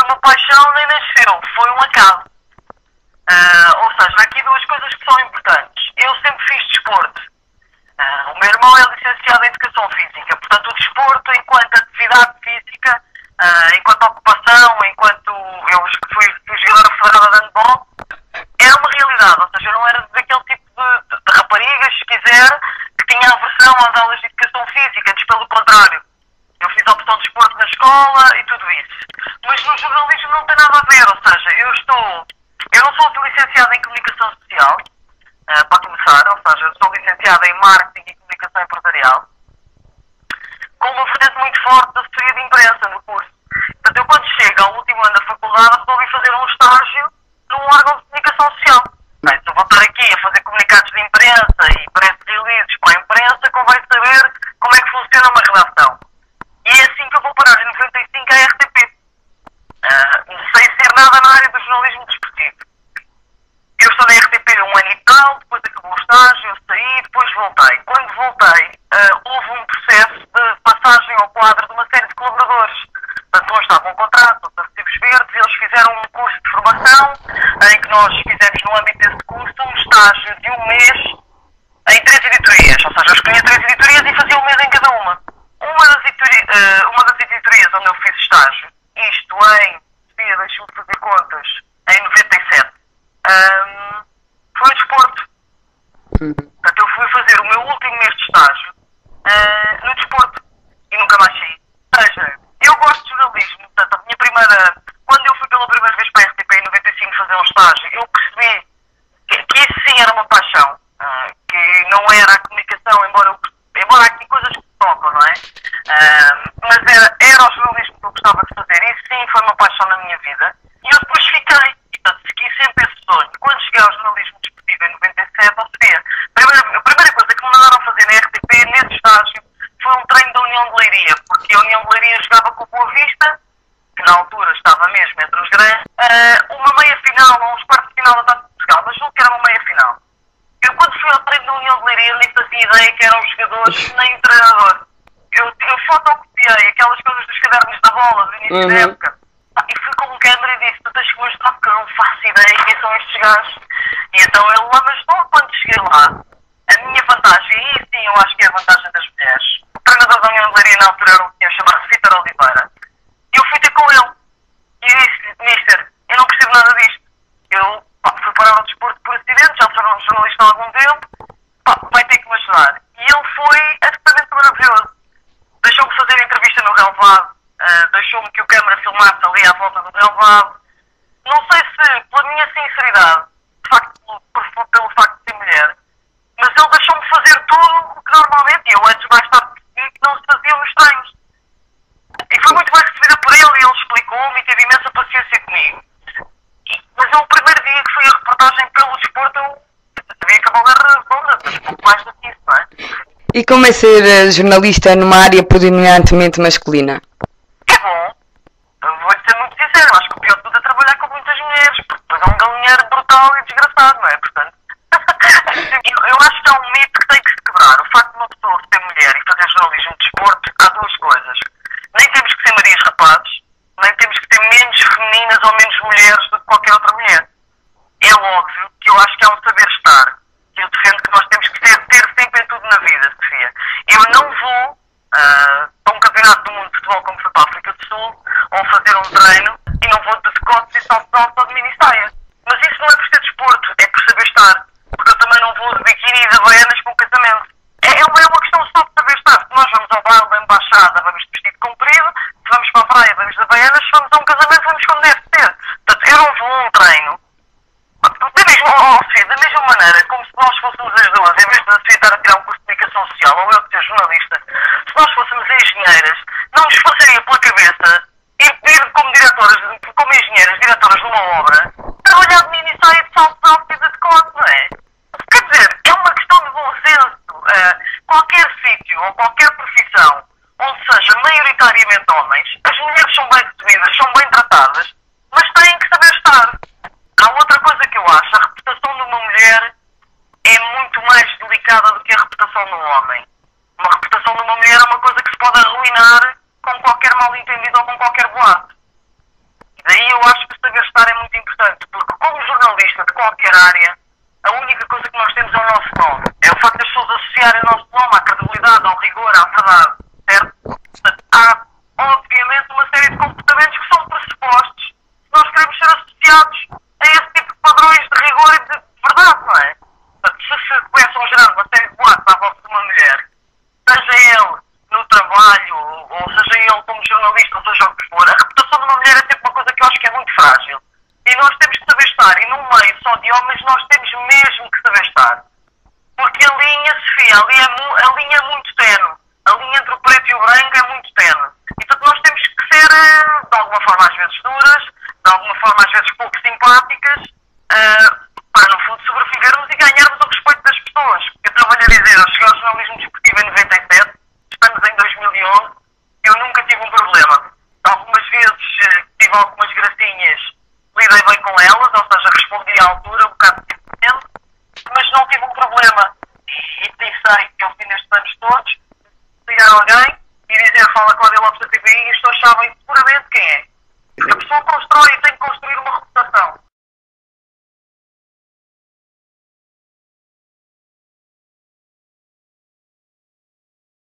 uma paixão nem nasceu, foi um acaso. Ou seja, há aqui duas coisas que são importantes. Eu sempre fiz desporto. O meu irmão é licenciado em Educação Física, portanto o desporto enquanto atividade física, enquanto ocupação, enquanto eu fui jogadora federada de handball, era uma realidade, ou seja, eu não era daquele tipo de raparigas, se quiser, que tinha aversão às aulas de Educação Física, antes pelo contrário. Eu fiz a opção de desporto na escola e tudo isso. Mas no jornalismo não tem nada a ver, ou seja, eu não sou licenciada em Comunicação Social, para começar, ou seja, eu sou licenciada em Marketing e Comunicação Empresarial, com uma vertente muito forte da assessoria de imprensa no curso. Portanto, eu quando chego ao último ano da faculdade, resolvi fazer um estágio num órgão de comunicação social. Se eu vou estar aqui a fazer comunicados de imprensa e press releases para a imprensa, convém saber como é que funciona uma redação. E é assim que eu vou parar em 95 à RTP. Sem ser nada na área do jornalismo desportivo. Eu estou na RTP um ano e tal, depois acabou o estágio, eu saí, depois voltei. Quando voltei, houve um processo de passagem ao quadro de uma série de colaboradores. Portanto, uns estavam em contrato, outros recibos verdes, e eles fizeram um curso de formação, em que nós fizemos no âmbito desse curso um estágio de um mês em 3 editorias. Ou seja, eu escolhia 3 editorias e fazia um mês em cada uma. Uma das editorias onde eu fiz estágio, isto deixa-me fazer contas, em 97, foi o desporto. Portanto, eu fui fazer o meu último mês de estágio no desporto e nunca mais saí. Ou seja, eu gosto de jornalismo, portanto, quando eu fui pela primeira vez para a RTP em 95 fazer um estágio, eu percebi que isso sim era uma paixão, que não era a comunicação, embora há aqui coisas que tocam, não é? Mas era o jornalismo que eu gostava de fazer, e sim foi uma paixão na minha vida, e eu depois fiquei, portanto, segui sempre esse sonho. Quando cheguei ao jornalismo desportivo em 97, ou seja, a primeira coisa que me mandaram fazer na RTP, nesse estágio, foi um treino da União de Leiria, porque a União de Leiria jogava com o Boa Vista, que na altura estava mesmo entre os grandes, uma meia-final, ou uns quartos de final da Taça de Portugal, mas julgo que era uma meia-final. Eu, quando fui ao treino da União de Leiria, nem fazia ideia que eram os jogadores, nem o treinador. Eu fotocopiei aquelas coisas dos cadernos da bola, do início da época, e fui com um câmera e disse: tu tens que mostrar, porque eu não faço ideia quem são estes gajos. E então ele lá, mas não, quando cheguei lá, a minha vantagem, e sim, eu acho que é a vantagem das mulheres, o treinador da União de Leiria na altura era um senhor chamado Vítor Oliveira, e eu fui ter com ele, e disse: mister, eu não percebo nada disto. Eu fui parar ao desporto por acidente, já sou um jornalista há algum tempo, vai ter que me ajudar. E ele foi absolutamente maravilhoso. Deixou-me fazer a entrevista no relevado, deixou-me que o câmara filmasse ali à volta do relevado. Não sei se pela minha sinceridade, de facto, pelo facto de ser mulher, mas ele deixou-me fazer tudo o que normalmente, e eu antes mais tarde percebi que não se fazia nos treinos. E foi muito bem recebida por ele, e ele explicou-me e teve imensa paciência comigo. Mas o primeiro dia que fui a reportagem pelo desporto, eu sabia que a bola era redonda, mas pouco mais do que isso, não é? E como é ser jornalista numa área predominantemente masculina? É bom. Vou-te ser muito sincero, acho que o pior de tudo é trabalhar com muitas mulheres, porque depois é um galinheiro brutal e desgraçado, não é? Portanto, eu acho que há um mito que tem que se quebrar. O facto de uma pessoa ser mulher e fazer jornalismo de desporto, há duas coisas. Nem temos que ser Marias Rapazes, nem temos que ser menos femininas ou menos mulheres do que qualquer outra mulher. É óbvio que eu acho que há um saber estar. Eu defendo que nós temos que ter sempre em tudo na vida, Sofia. Eu não vou a um campeonato do mundo de futebol como foi para a África do Sul, ou fazer um treino, e não vou de decotes e salto alto ou de mini saia. Mas isso não é por ser desporto, é por saber estar. Porque eu também não vou de biquíni e de havaianas para um casamento. É uma questão só de saber estar. Se nós vamos ao baile da embaixada, vamos de vestido comprido. Se vamos para a praia, vamos de havaianas. Se vamos a um casamento, vamos como deve ser. Portanto, eu não vou a um treino da mesma maneira, como se nós fôssemos as duas, em vez de a Sofia estar a tirar um curso de comunicação social, ou eu de ser jornalista, se nós fôssemos engenheiras, não nos passaria pela cabeça ir como engenheiras, diretoras de uma obra, trabalhar de mini saia de saltos altos e de decote, não é? Quer dizer, é uma questão de bom senso. Qualquer sítio ou qualquer profissão onde seja maioritariamente homens, as mulheres são bem recebidas, são bem tratadas, mas têm que saber estar. Há outra coisa que eu acho, a reputação de uma mulher é muito mais delicada do que a reputação de um homem. Uma reputação de uma mulher é uma coisa que se pode arruinar com qualquer mal-entendido ou com qualquer boato. E daí importante, porque como jornalista de qualquer área, a única coisa que nós temos é o nosso nome. É o facto das pessoas associarem o nosso nome à credibilidade, ao rigor, à verdade, certo? Portanto, há, obviamente, uma série de comportamentos que são pressupostos se nós queremos ser associados a esse tipo de padrões de rigor e de verdade, não é? Portanto, se começam a gerar uma série de boatos à volta de uma mulher, seja ele no trabalho, ou seja ele como jornalista, ou seja o que for, a reputação de uma mulher é sempre uma coisa que eu acho que é muito frágil. E nós temos que saber estar, e num meio só de homens nós temos mesmo que saber estar. Porque a linha, Sofia, a linha é muito tenue. A linha entre o preto e o branco é muito tenue. E portanto nós temos que ser, de alguma forma às vezes duras, de alguma forma às vezes pouco simpáticas, para no fundo sobrevivermos e ganharmos o respeito das pessoas. Eu trabalho a dizer, eu cheguei ao jornalismo desportivo em 97, estamos em 2011, eu nunca tive um problema. Algumas vezes tive algumas gracinhas, lidei bem com elas, ou seja, respondi à altura, um bocado diferente, mas não tive um problema. E pensei que ao fim destes anos todos, ligar alguém e dizer, fala Cláudia Lopes da TVI, e as pessoas sabem seguramente quem é. Porque a pessoa constrói,